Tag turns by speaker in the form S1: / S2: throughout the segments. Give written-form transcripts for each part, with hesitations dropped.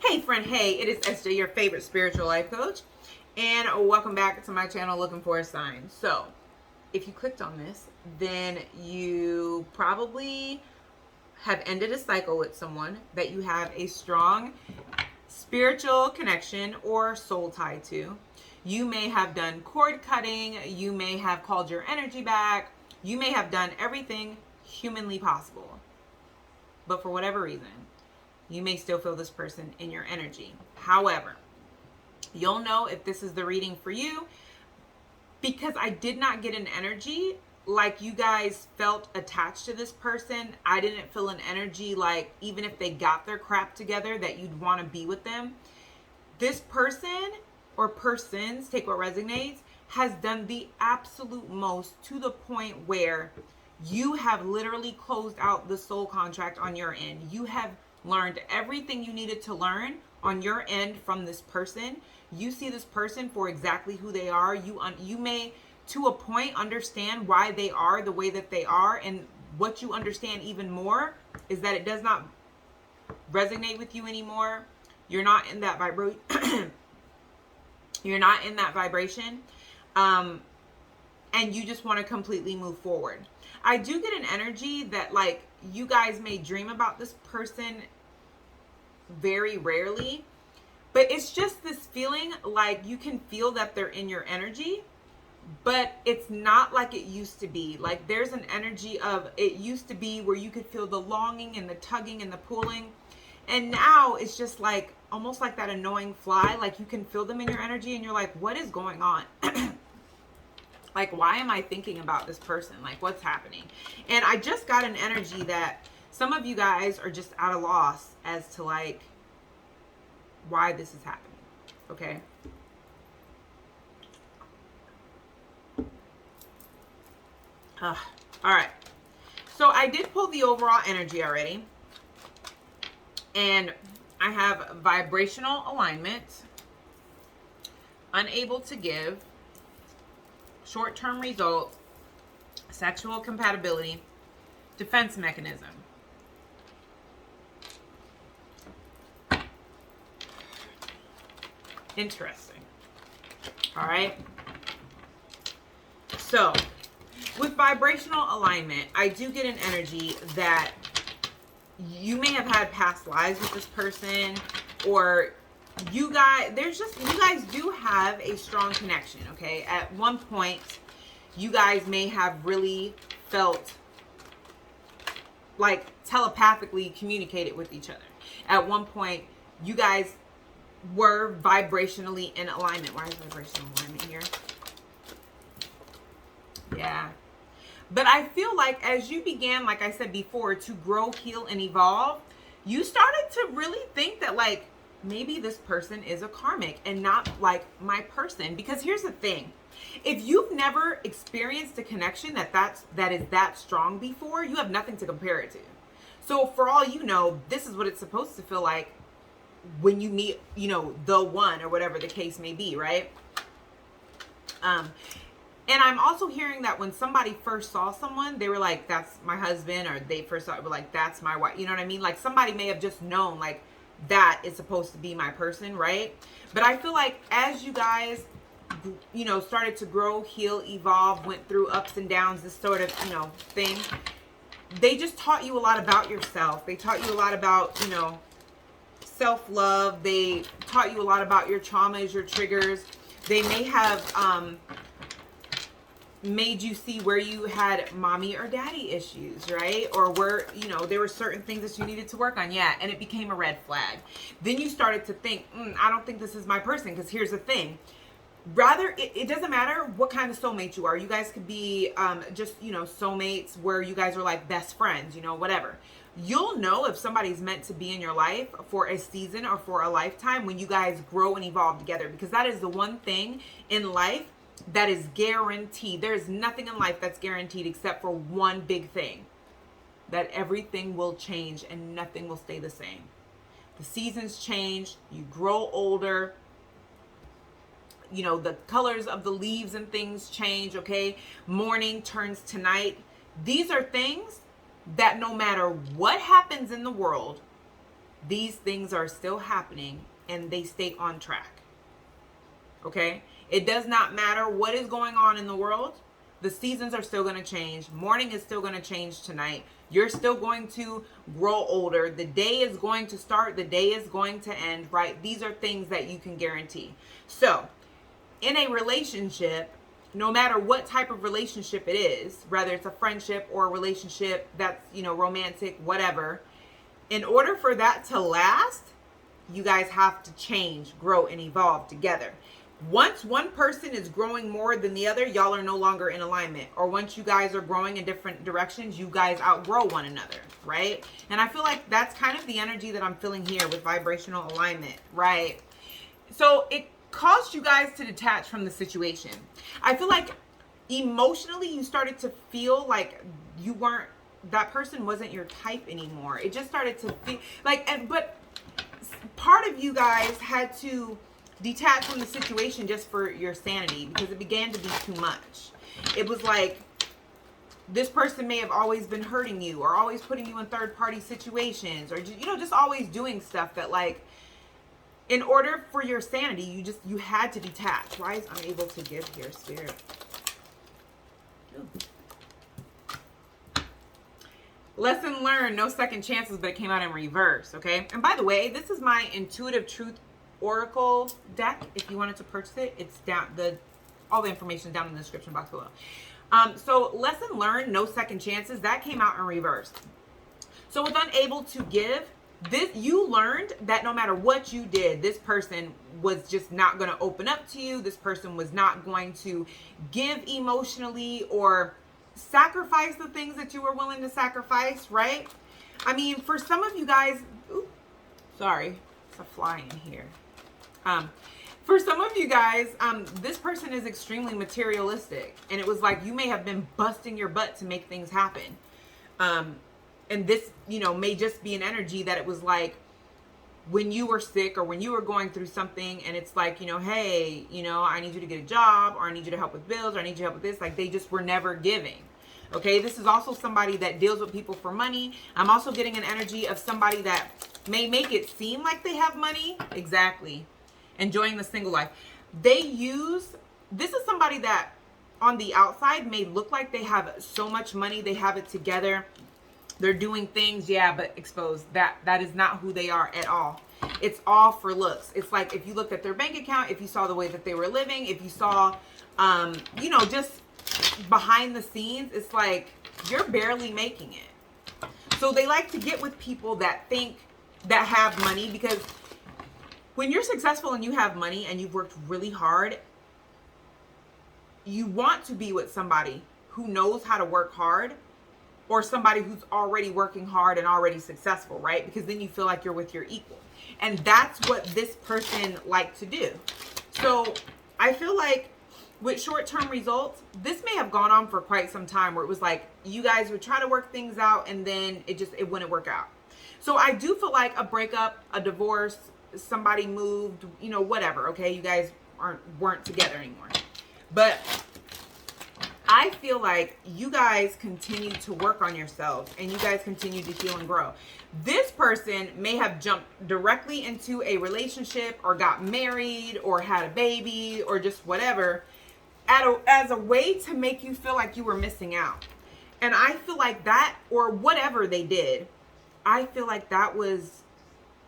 S1: Hey friend, hey, it is Esty, your favorite spiritual life coach, and welcome back to my channel, Looking for a Sign. So, if you clicked on this, then you probably have ended a cycle with someone that you have a strong spiritual connection or soul tie to. You may have done cord cutting, you may have called your energy back, you may have done everything humanly possible, but for whatever reason, you may still feel this person in your energy. However, you'll know if this is the reading for you because I did not get an energy like you guys felt attached to this person. I didn't feel an energy like even if they got their crap together that you'd want to be with them. This person or persons, take what resonates, has done the absolute most to the point where you have literally closed out the soul contract on your end. You have learned everything you needed to learn on your end from this person. You see this person for exactly who they are. You may, to a point, understand why they are the way that they are. And what you understand even more is that it does not resonate with you anymore. You're not in that You're not in that vibration. And you just want to completely move forward. I do get an energy that like you guys may dream about this person very rarely, but it's just this feeling like you can feel that they're in your energy, but it's not like it used to be. Like there's an energy of it used to be where you could feel the longing and the tugging and the pulling, and now it's just like almost like that annoying fly. Like you can feel them in your energy and you're like, what is going on? Like, why am I thinking about this person? Like, what's happening? And I just got an energy that some of you guys are just at a loss as to, like, why this is happening. Okay? All right. So I did pull the overall energy already. And I have vibrational alignment, unable to give, short-term results, sexual compatibility, defense mechanism. Interesting. All right. So, with vibrational alignment, I do get an energy that you may have had past lives with this person, or you guys do have a strong connection. Okay, at one point you guys may have really felt like telepathically communicated with each other. At one point you guys were vibrationally in alignment. Why is vibrational alignment here? Yeah. But I feel like as you began, like I said before, to grow, heal, and evolve, you started to really think that like maybe this person is a karmic and not like my person. Because here's the thing. If you've never experienced a connection that is that strong before, you have nothing to compare it to. So for all you know, this is what it's supposed to feel like when you meet, you know, the one or whatever the case may be, right? And I'm also hearing that when somebody first saw someone, they were like, that's my husband, or they first saw it, were like, that's my wife. You know what I mean? Like somebody may have just known like that is supposed to be my person, right? But I feel like as you guys, you know, started to grow, heal, evolve, went through ups and downs, this sort of, you know, thing, they just taught you a lot about yourself. They taught you a lot about, you know, self-love. They taught you a lot about your traumas, your triggers. They may have, made you see where you had mommy or daddy issues, right? Or where, you know, there were certain things that you needed to work on. Yeah. And it became a red flag. Then you started to think, I don't think this is my person. Because here's the thing. Rather, it doesn't matter what kind of soulmate you are. You guys could be just, you know, soulmates where you guys are like best friends, you know, whatever. You'll know if somebody's meant to be in your life for a season or for a lifetime when you guys grow and evolve together. Because that is the one thing in life that is guaranteed. There is nothing in life that's guaranteed except for one big thing, that everything will change and nothing will stay the same. The seasons change, you grow older, you know, the colors of the leaves and things change, okay? Morning turns to night. These are things that no matter what happens in the world, these things are still happening and they stay on track. Okay? It does not matter what is going on in the world. The seasons are still going to change. Morning is still going to change tonight. You're still going to grow older. The day is going to start. The day is going to end, right? These are things that you can guarantee. So, in a relationship, no matter what type of relationship it is, whether it's a friendship or a relationship that's, romantic, whatever, in order for that to last, you guys have to change, grow, and evolve together. Once one person is growing more than the other, y'all are no longer in alignment. Or once you guys are growing in different directions, you guys outgrow one another, right? And I feel like that's kind of the energy that I'm feeling here with vibrational alignment, right? So it caused you guys to detach from the situation. I feel like emotionally you started to feel like that person wasn't your type anymore. It just started to feel like, but part of you guys had to detach from the situation just for your sanity, because it began to be too much. It was like this person may have always been hurting you or always putting you in third party situations, or just always doing stuff that, like, in order for your sanity, you had to detach. Why is unable to give here, Spirit? Ooh. Lesson learned, no second chances, but it came out in reverse, okay? And by the way, this is my Intuitive Truth Oracle deck. If you wanted to purchase it, it's down, all the information down in the description box below. So lesson learned, no second chances, that came out in reverse. So with unable to give, you learned that no matter what you did, this person was just not going to open up to you. This person was not going to give emotionally or sacrifice the things that you were willing to sacrifice, right? I mean, for some of you guys, sorry, it's a fly in here. For some of you guys, this person is extremely materialistic, and it was like you may have been busting your butt to make things happen. And this, may just be an energy that it was like when you were sick or when you were going through something, and it's like, hey, I need you to get a job, or I need you to help with bills, or I need you to help with this. Like, they just were never giving. Okay, this is also somebody that deals with people for money. I'm also getting an energy of somebody that may make it seem like they have money. Exactly. Enjoying the single life. This is somebody that on the outside may look like they have so much money, they have it together, they're doing things, yeah, but exposed. That is not who they are at all. It's all for looks. It's like if you looked at their bank account, if you saw the way that they were living, if you saw, just behind the scenes, it's like you're barely making it. So they like to get with people that have money, because when you're successful and you have money and you've worked really hard, you want to be with somebody who knows how to work hard, or somebody who's already working hard and already successful, right? Because then you feel like you're with your equal. And that's what this person liked to do. So I feel like with short-term results, this may have gone on for quite some time, where it was like you guys would try to work things out and then it wouldn't work out. So I do feel like a breakup, a divorce, somebody moved, whatever, okay? You guys weren't together anymore. But I feel like you guys continue to work on yourselves, and you guys continue to heal and grow. This person may have jumped directly into a relationship, or got married, or had a baby, or just whatever, as a way to make you feel like you were missing out. And I feel like that, or whatever they did, I feel like that was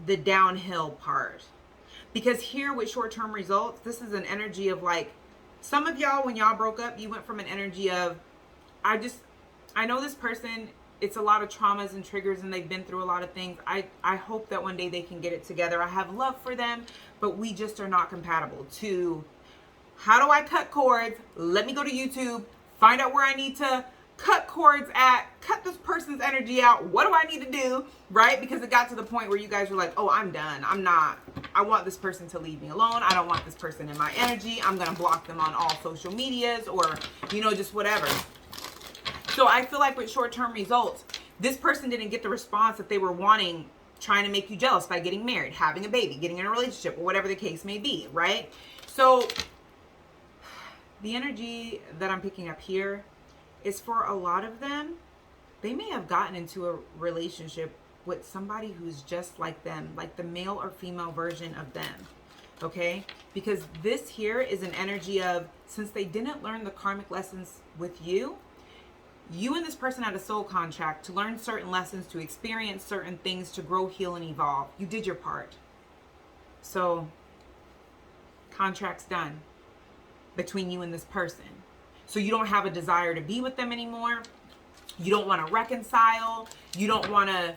S1: the downhill part. Because here with short-term results, this is an energy of like, some of y'all, when y'all broke up, you went from an energy of, I know this person, it's a lot of traumas and triggers, and they've been through a lot of things. I hope that one day they can get it together. I have love for them, but we just are not compatible. To, how do I cut cords? Let me go to YouTube, find out where I need to cut cords at, cut this person's energy out. What do I need to do, right? Because it got to the point where you guys were like, oh, I'm done. I want this person to leave me alone. I don't want this person in my energy. I'm going to block them on all social medias, or, just whatever. So I feel like with short-term results, this person didn't get the response that they were wanting, trying to make you jealous by getting married, having a baby, getting in a relationship, or whatever the case may be, right? So the energy that I'm picking up here is, for a lot of them, they may have gotten into a relationship with somebody who's just like them, like the male or female version of them. Okay? Because this here is an energy of, since they didn't learn the karmic lessons with you, you and this person had a soul contract to learn certain lessons, to experience certain things, to grow, heal, and evolve. You did your part. So, contract's done between you and this person. So you don't have a desire to be with them anymore. You don't want to reconcile. You don't want to,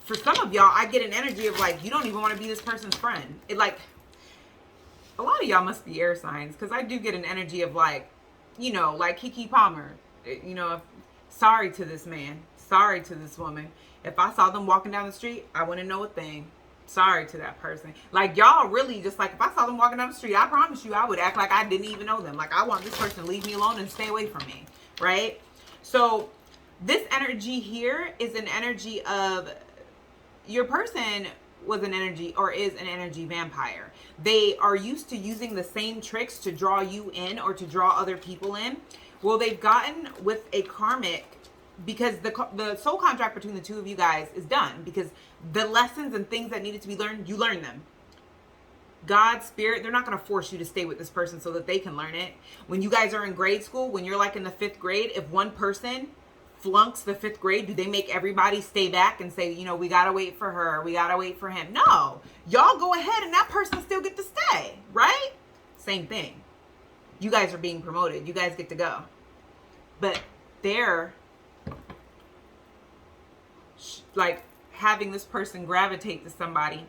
S1: for some of y'all, I get an energy of like, you don't even want to be this person's friend. It like, a lot of y'all must be air signs, because I do get an energy of like, you know, like Kiki Palmer, you know, sorry to this man, sorry to this woman. If I saw them walking down the street, I wouldn't know a thing. Sorry to that person. Like, y'all really just like, if I saw them walking down the street, I promise you I would act like I didn't even know them. Like, I want this person to leave me alone and stay away from me, right? So this energy here is an energy of, your person was an energy or is an energy vampire. They are used to using the same tricks to draw you in or to draw other people in. Well, they've gotten with a karmic, because the soul contract between the two of you guys is done, because the lessons and things that needed to be learned, you learned them. God, spirit, they're not going to force you to stay with this person so that they can learn it. When you guys are in grade school, when you're like in the 5th grade, if one person flunks the 5th grade, do they make everybody stay back and say, you know, we got to wait for her, we got to wait for him? No, y'all go ahead and that person still get to stay, right? Same thing. You guys are being promoted. You guys get to go. But they're like having this person gravitate to somebody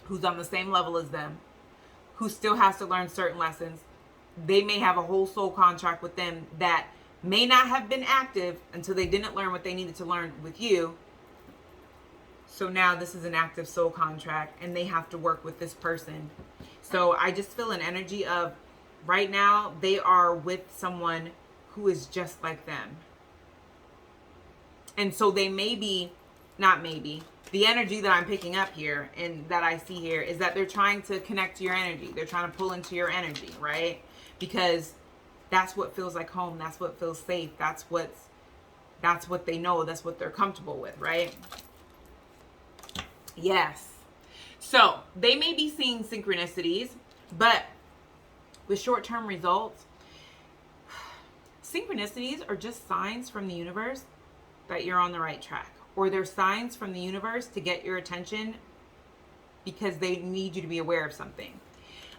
S1: who's on the same level as them, who still has to learn certain lessons. They may have a whole soul contract with them that may not have been active until they didn't learn what they needed to learn with you. So now this is an active soul contract and they have to work with this person. So I just feel an energy of, right now they are with someone who is just like them. And so they may be, not maybe, the energy that I'm picking up here and that I see here is that they're trying to connect to your energy. They're trying to pull into your energy, right? Because that's what feels like home. That's what feels safe. That's what they know. That's what they're comfortable with, right? Yes. So they may be seeing synchronicities, but with short-term results, synchronicities are just signs from the universe that you're on the right track, or they're signs from the universe to get your attention because they need you to be aware of something.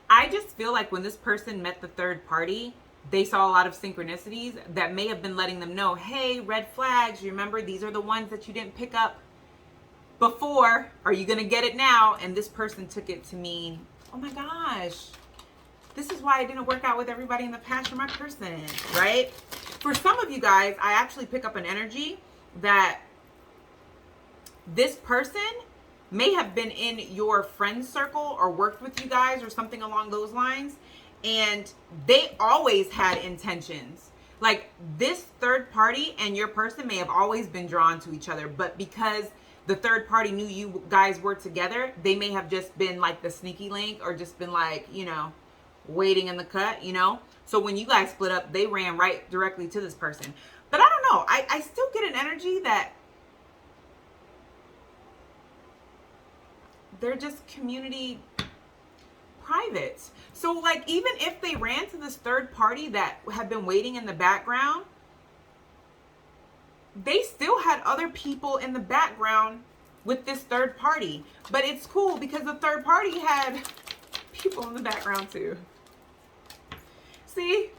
S1: I just feel like when this person met the third party, they saw a lot of synchronicities that may have been letting them know, hey, red flags, you remember these are the ones that you didn't pick up before. Are you going to get it now? And this person took it to mean, oh my gosh, this is why it didn't work out with everybody in the past for my person, right? For some of you guys, I actually pick up an energy that this person may have been in your friend circle or worked with you guys or something along those lines. And they always had intentions. Like, this third party and your person may have always been drawn to each other, but because the third party knew you guys were together, they may have just been like the sneaky link, or just been like, you know, waiting in the cut, you know? So when you guys split up, they ran right directly to this person. But I don't know. I still get an energy that they're just community privates. So like, even if they ran to this third party that had been waiting in the background, they still had other people in the background with this third party. But it's cool because the third party had people in the background too. See?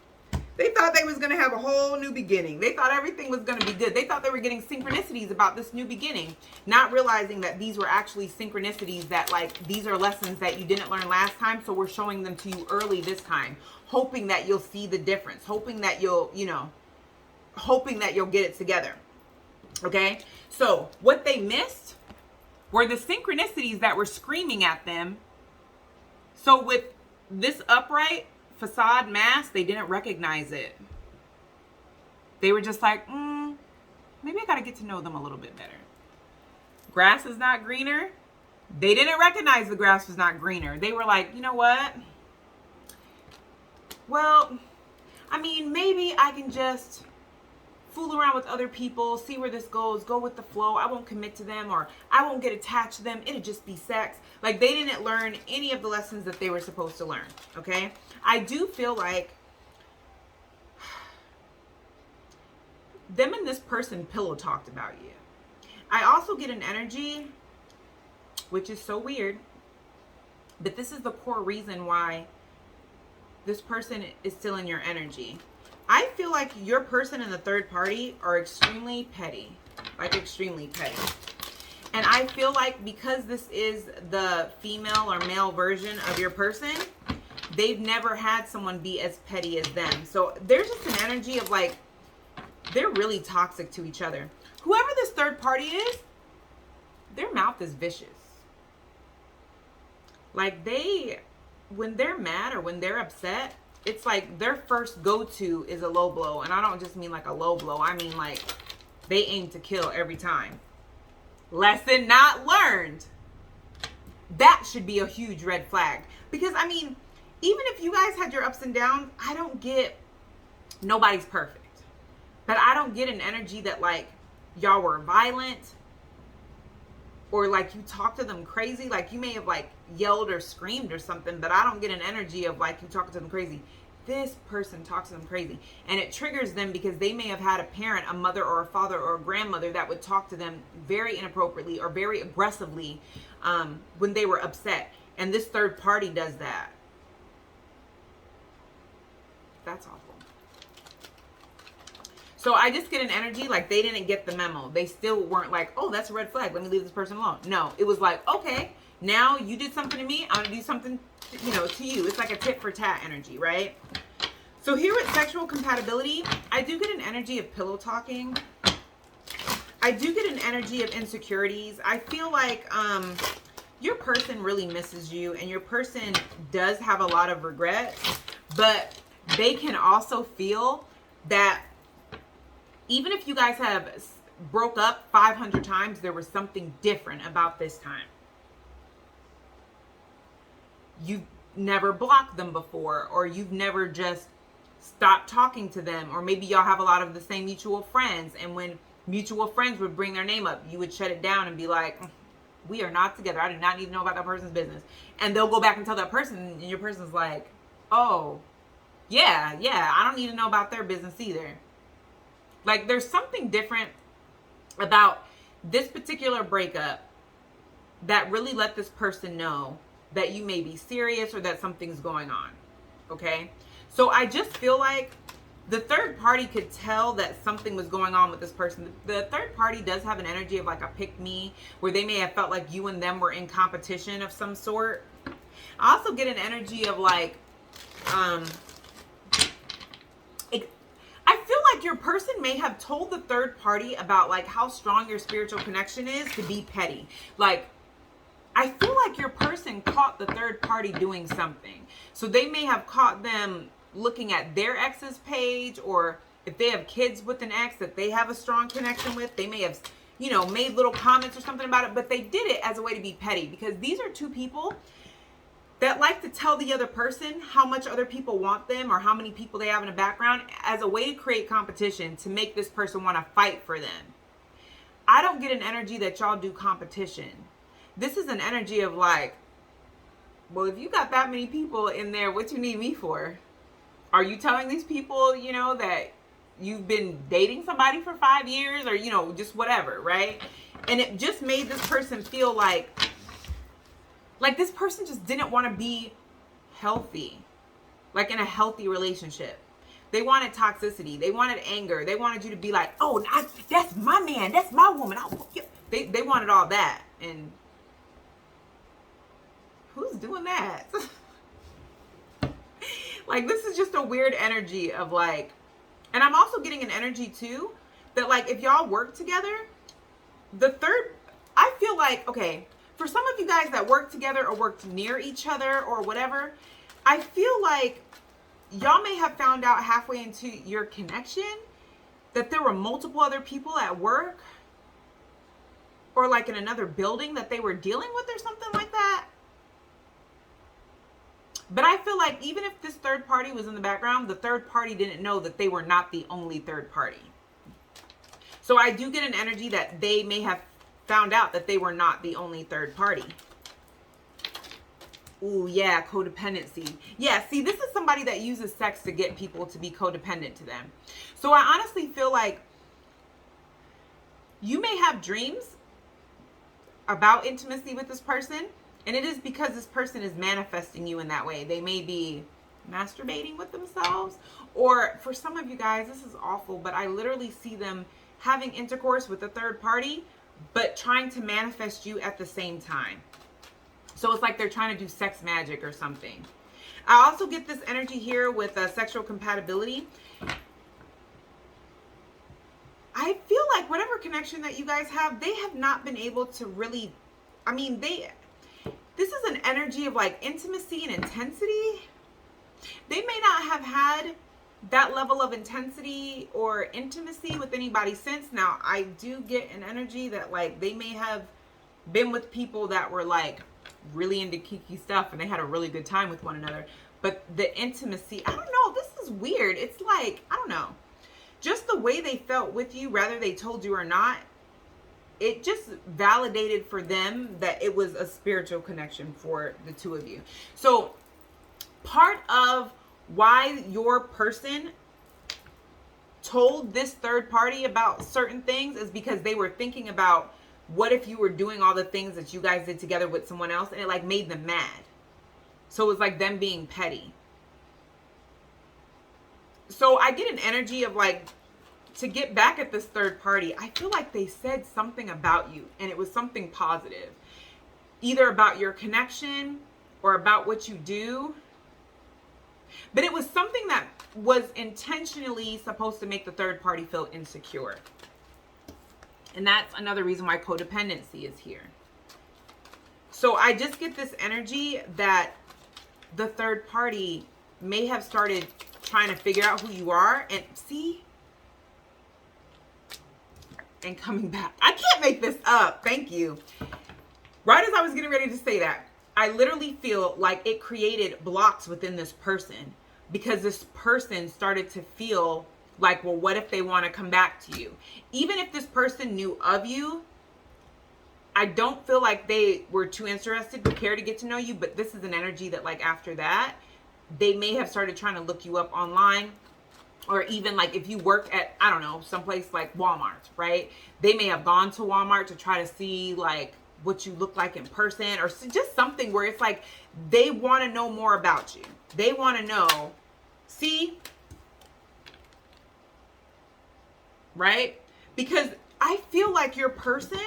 S1: They thought they was going to have a whole new beginning. They thought everything was going to be good. They thought they were getting synchronicities about this new beginning, not realizing that these were actually synchronicities, that like, these are lessons that you didn't learn last time. So we're showing them to you early this time, hoping that you'll see the difference, hoping that you'll, you know, hoping that you'll get it together. Okay. So what they missed were the synchronicities that were screaming at them. So with this upright facade mask, they didn't recognize it. They were just like, maybe I gotta get to know them a little bit better. Grass is not greener. They didn't recognize the grass was not greener. They were like, you know what? Well, I mean, maybe I can just fool around with other people, see where this goes, go with the flow. I won't commit to them, or I won't get attached to them. It'll just be sex. Like, they didn't learn any of the lessons that they were supposed to learn, okay? I do feel like them and this person pillow talked about you. I also get an energy, which is so weird, but this is the core reason why this person is still in your energy. I feel like your person and the third party are extremely petty, like extremely petty. And I feel like because this is the female or male version of your person, they've never had someone be as petty as them. So there's just an energy of like, they're really toxic to each other. Whoever this third party is, their mouth is vicious. Like, when they're mad or when they're upset, it's like their first go-to is a low blow. And I don't just mean like a low blow. I mean like they aim to kill every time. Lesson not learned. That should be a huge red flag. Because, I mean, even if you guys had your ups and downs, I don't get, nobody's perfect. But I don't get an energy that like y'all were violent or like you talked to them crazy. Like, you may have like yelled or screamed or something, but I don't get an energy of like you talking to them crazy. This person talks to them crazy, and it triggers them because they may have had a parent, a mother or a father or a grandmother that would talk to them very inappropriately or very aggressively when they were upset. And this third party does that. That's awful. So I just get an energy like they didn't get the memo. They still weren't like, oh, that's a red flag, let me leave this person alone. No, it was like, okay, now you did something to me, I'm gonna do something to you. It's like a tit for tat energy, right? So here with sexual compatibility, I do get an energy of pillow talking. I do get an energy of insecurities. I feel like your person really misses you, and your person does have a lot of regrets, but they can also feel that even if you guys have broke up 500 times, there was something different about this time. You've never blocked them before, or you've never just stopped talking to them, or maybe y'all have a lot of the same mutual friends, and when mutual friends would bring their name up, you would shut it down and be like, we are not together. I do not need to know about that person's business. And they'll go back and tell that person, and your person's like, oh, yeah, I don't need to know about their business either. Like, there's something different about this particular breakup that really let this person know that you may be serious or that something's going on, okay? So I just feel like the third party could tell that something was going on with this person. The third party does have an energy of like a pick-me, where they may have felt like you and them were in competition of some sort. I also get an energy of like, I feel like your person may have told the third party about like how strong your spiritual connection is to be petty. Like, I feel like your person caught the third party doing something. So they may have caught them looking at their ex's page, or if they have kids with an ex that they have a strong connection with, they may have, made little comments or something about it, but they did it as a way to be petty, because these are two people that like to tell the other person how much other people want them or how many people they have in the background as a way to create competition to make this person want to fight for them. I don't get an energy that y'all do competition. This is an energy of like, well, if you got that many people in there, what you need me for? Are you telling these people, that you've been dating somebody for 5 years, or, just whatever, right? And it just made this person feel like this person just didn't want to be healthy, like in a healthy relationship. They wanted toxicity. They wanted anger. They wanted you to be like, oh, that's my man. That's my woman. They wanted all that. And who's doing that? Like, this is just a weird energy of like, and I'm also getting an energy too, that like, if y'all work together, I feel like, okay, for some of you guys that work together or worked near each other or whatever, I feel like y'all may have found out halfway into your connection that there were multiple other people at work or like in another building that they were dealing with or something like that. But I feel like even if this third party was in the background, the third party didn't know that they were not the only third party. So I do get an energy that they may have found out that they were not the only third party. Ooh, yeah, codependency. Yeah, see, this is somebody that uses sex to get people to be codependent to them. So I honestly feel like you may have dreams about intimacy with this person, and it is because this person is manifesting you in that way. They may be masturbating with themselves, or for some of you guys, this is awful, but I literally see them having intercourse with a third party, but trying to manifest you at the same time. So it's like they're trying to do sex magic or something. I also get this energy here with sexual compatibility. I feel like whatever connection that you guys have, they have not been able to really, I mean, this is an energy of like intimacy and intensity. They may not have had that level of intensity or intimacy with anybody since. Now, I do get an energy that like they may have been with people that were like really into kinky stuff and they had a really good time with one another. But the intimacy, I don't know, this is weird. It's like, I don't know, just the way they felt with you, whether they told you or not, it just validated for them that it was a spiritual connection for the two of you. So part of why your person told this third party about certain things is because they were thinking about what if you were doing all the things that you guys did together with someone else, and it like made them mad. So it was like them being petty. So I get an energy of like, to get back at this third party, I feel like they said something about you, and it was something positive, either about your connection or about what you do. But it was something that was intentionally supposed to make the third party feel insecure. And that's another reason why codependency is here. So I just get this energy that the third party may have started trying to figure out who you are, and see, and coming back. I can't make this up. Thank you. Right as I was getting ready to say that, I literally feel like it created blocks within this person, because this person started to feel like, well, what if they want to come back to you? Even if this person knew of you, I don't feel like they were too interested to care to get to know you. But this is an energy that like after that, they may have started trying to look you up online. Or even like if you work at, I don't know, someplace like Walmart, right? They may have gone to Walmart to try to see like what you look like in person, or just something where it's like they want to know more about you. They want to know, see, right? Because I feel like your person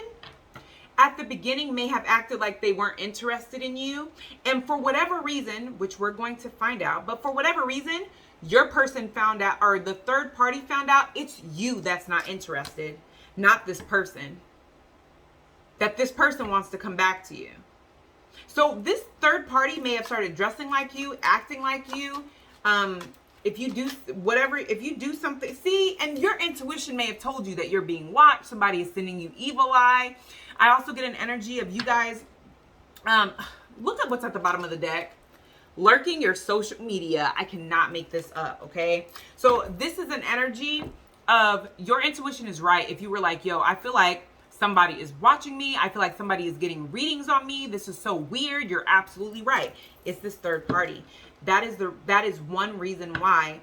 S1: at the beginning may have acted like they weren't interested in you. And for whatever reason, which we're going to find out, but for whatever reason, your person found out, or the third party found out, it's you that's not interested, not this person. That this person wants to come back to you. So this third party may have started dressing like you, acting like you. If you do whatever, if you do something, see, and your intuition may have told you that you're being watched. Somebody is sending you evil eye. I also get an energy of you guys. Look at what's at the bottom of the deck. Lurking your social media. I cannot make this up, okay? So this is an energy of your intuition is right. If you were like, yo, I feel like somebody is watching me. I feel like somebody is getting readings on me. This is so weird. You're absolutely right. It's this third party. That is one reason why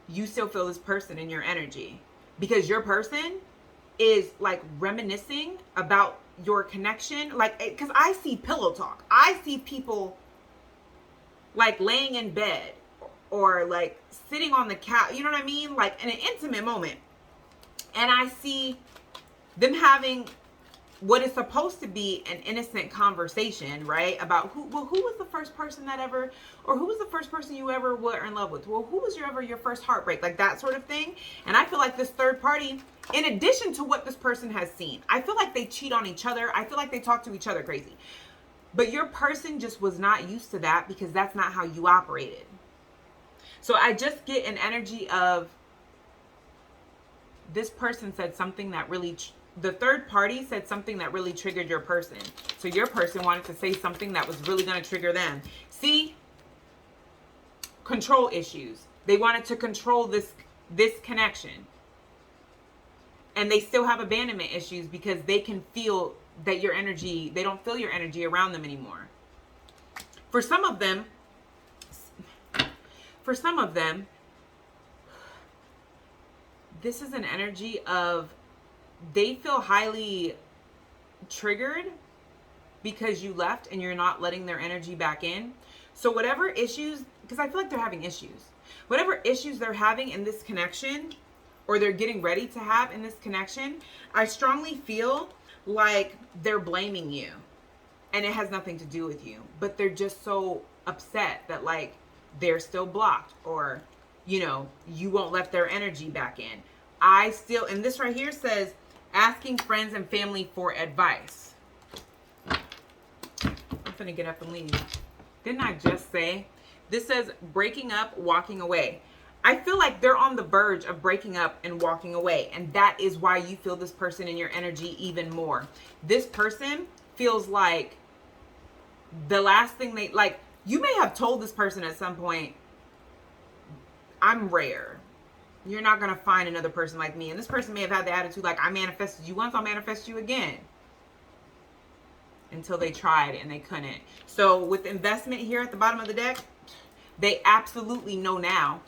S1: you still feel this person in your energy, because your person is like reminiscing about your connection. Like, because I see pillow talk. I see people like laying in bed or like sitting on the couch, you know what I mean? Like in an intimate moment. And I see them having what is supposed to be an innocent conversation, right? About who was the first person that ever, or who was the first person you ever were in love with? Well, who was your first heartbreak? Like that sort of thing. And I feel like this third party, in addition to what this person has seen, I feel like they cheat on each other. I feel like they talk to each other crazy. But your person just was not used to that, because that's not how you operated. So I just get an energy of this person said something that really, the third party said something that really triggered your person. So your person wanted to say something that was really going to trigger them. See? Control issues. They wanted to control this connection. And they still have abandonment issues because they can feel that your energy, they don't feel your energy around them anymore. For some of them, this is an energy of they feel highly triggered because you left and you're not letting their energy back in. So whatever issues, because I feel like they're having issues, whatever issues they're having in this connection, or they're getting ready to have in this connection, I strongly feel like they're blaming you. And it has nothing to do with you. But they're just so upset that like they're still blocked, or, you know, you won't let their energy back in. And this right here says, asking friends and family for advice. I'm gonna get up and leave. Didn't I just say? This says breaking up, walking away. I feel like they're on the verge of breaking up and walking away. And that is why you feel this person in your energy even more. This person feels like the last thing they, like, you may have told this person at some point, I'm rare. You're not going to find another person like me. And this person may have had the attitude like, I manifested you once, I'll manifest you again. Until they tried and they couldn't. So with investment here at the bottom of the deck, they absolutely know now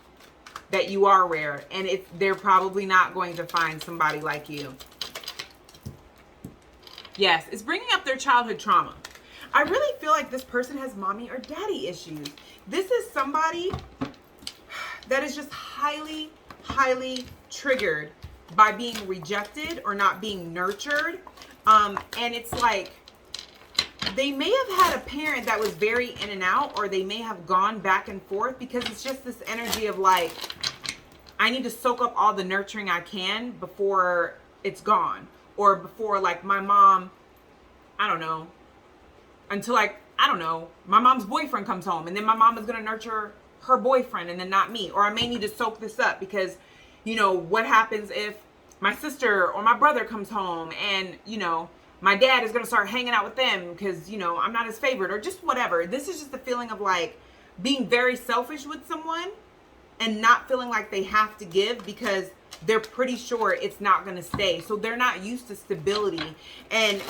S1: that you are rare, and they're probably not going to find somebody like you. Yes, it's bringing up their childhood trauma. I really feel like this person has mommy or daddy issues. This is somebody that is just highly, highly triggered by being rejected or not being nurtured. And it's like, they may have had a parent that was very in and out, or they may have gone back and forth, because it's just this energy of like, I need to soak up all the nurturing I can before it's gone. Or before, like, my mom, I don't know, until, like, I don't know, my mom's boyfriend comes home, and then my mom is going to nurture her boyfriend and then not me. Or I may need to soak this up because, you know, what happens if my sister or my brother comes home and, you know, my dad is going to start hanging out with them because, you know, I'm not his favorite, or just whatever. This is just the feeling of like being very selfish with someone and not feeling like they have to give because they're pretty sure it's not going to stay. So they're not used to stability, and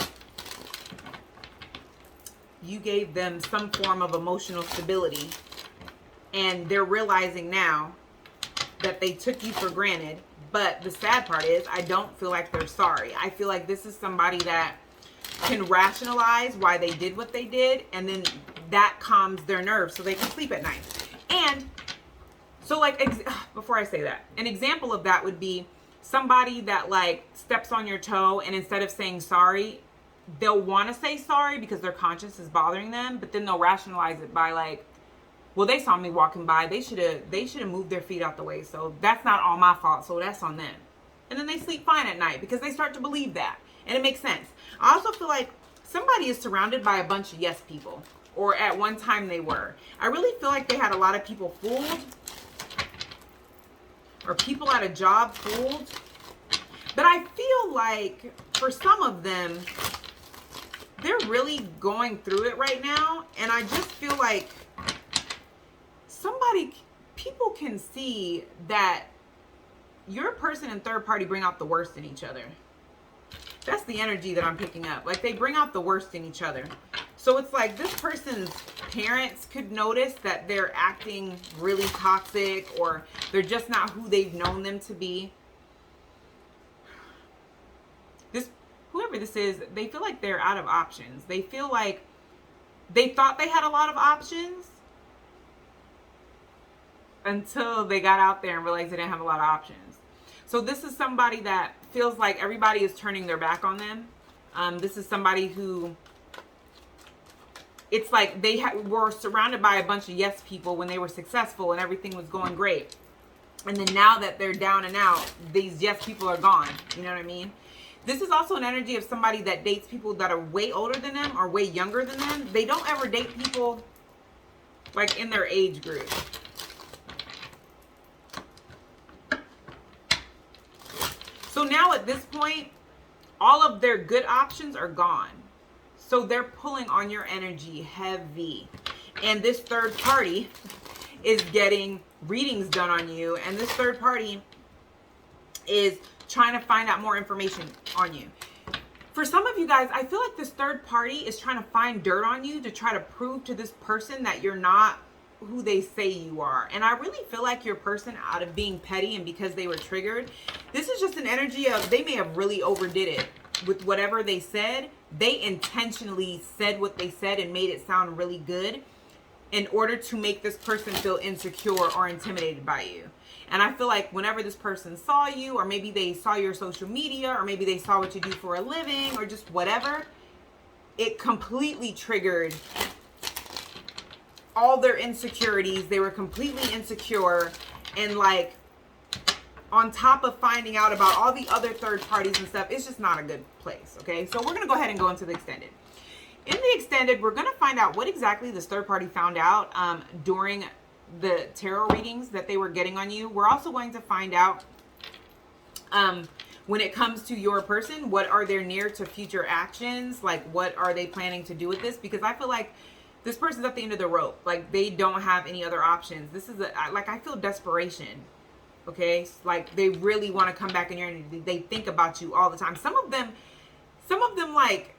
S1: you gave them some form of emotional stability, and they're realizing now that they took you for granted. But the sad part is, I don't feel like they're sorry. I feel like this is somebody that can rationalize why they did what they did, and then that calms their nerves so they can sleep at night. And so, like, before I say that, an example of that would be somebody that, like, steps on your toe, and instead of saying sorry, they'll want to say sorry because their conscience is bothering them, but then they'll rationalize it by, like, well, they saw me walking by. They should have moved their feet out the way. So that's not all my fault. So that's on them. And then they sleep fine at night because they start to believe that. And it makes sense. I also feel like somebody is surrounded by a bunch of yes people. Or at one time they were. I really feel like they had a lot of people fooled. Or people at a job fooled. But I feel like for some of them, they're really going through it right now. And I just feel like people can see that your person and third party bring out the worst in each other. That's the energy that I'm picking up. Like, they bring out the worst in each other. So it's like this person's parents could notice that they're acting really toxic, or they're just not who they've known them to be. Whoever this is, they feel like they're out of options. They feel like they thought they had a lot of options until they got out there and realized they didn't have a lot of options. So this is somebody that feels like everybody is turning their back on them. This is somebody who, it's like they were surrounded by a bunch of yes people when they were successful and everything was going great. And then now that they're down and out, these yes people are gone. You know what I mean? This is also an energy of somebody that dates people that are way older than them or way younger than them. They don't ever date people like in their age group. So now at this point, all of their good options are gone. So they're pulling on your energy heavy. And this third party is getting readings done on you. And this third party is trying to find out more information on you. For some of you guys, I feel like this third party is trying to find dirt on you to try to prove to this person that you're not who they say you are. And I really feel like your person, out of being petty and because they were triggered, this is just an energy of they may have really overdid it with whatever they said. They intentionally said what they said and made it sound really good in order to make this person feel insecure or intimidated by you. And I feel like whenever this person saw you, or maybe they saw your social media, or maybe they saw what you do for a living, or just whatever, it completely triggered all their insecurities. They were completely insecure, and like on top of finding out about all the other third parties and stuff, it's just not a good place. Okay, so we're gonna go ahead and go into the extended. In the extended, we're gonna find out what exactly this third party found out during the tarot readings that they were getting on you. We're also going to find out when it comes to your person, what are their near to future actions? Like, what are they planning to do with this? Because I feel like this person's at the end of the rope. Like, they don't have any other options. This is like, I feel desperation. Okay, like they really want to come back in your energy. They think about you all the time. Some of them like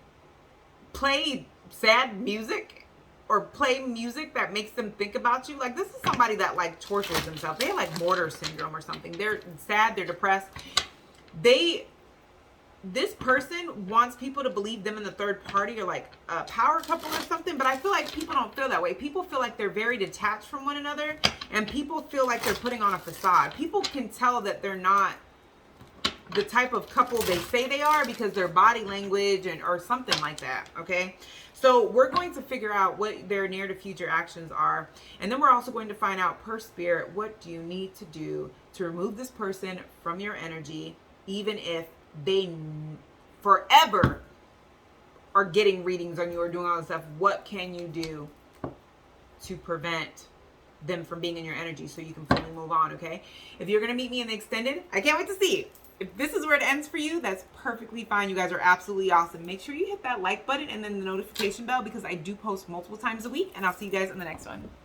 S1: play sad music or play music that makes them think about you. Like, this is somebody that like tortures themselves. They have like Mortar syndrome or something. They're sad, they're depressed. This person wants people to believe them in the third party or like a power couple or something, but I feel like people don't feel that way. People feel like they're very detached from one another, and people feel like they're putting on a facade. People can tell that they're not the type of couple they say they are because their body language or something like that. Okay, so we're going to figure out what their near to future actions are, and then we're also going to find out per spirit, what do you need to do to remove this person from your energy, even if they forever are getting readings on you or doing all this stuff. What can you do to prevent them from being in your energy so you can fully move on? Okay, if you're gonna meet me in the extended, I can't wait to see you. If this is where it ends for you, that's perfectly fine. You guys are absolutely awesome. Make sure you hit that like button and then the notification bell, because I do post multiple times a week, and I'll see you guys in the next one.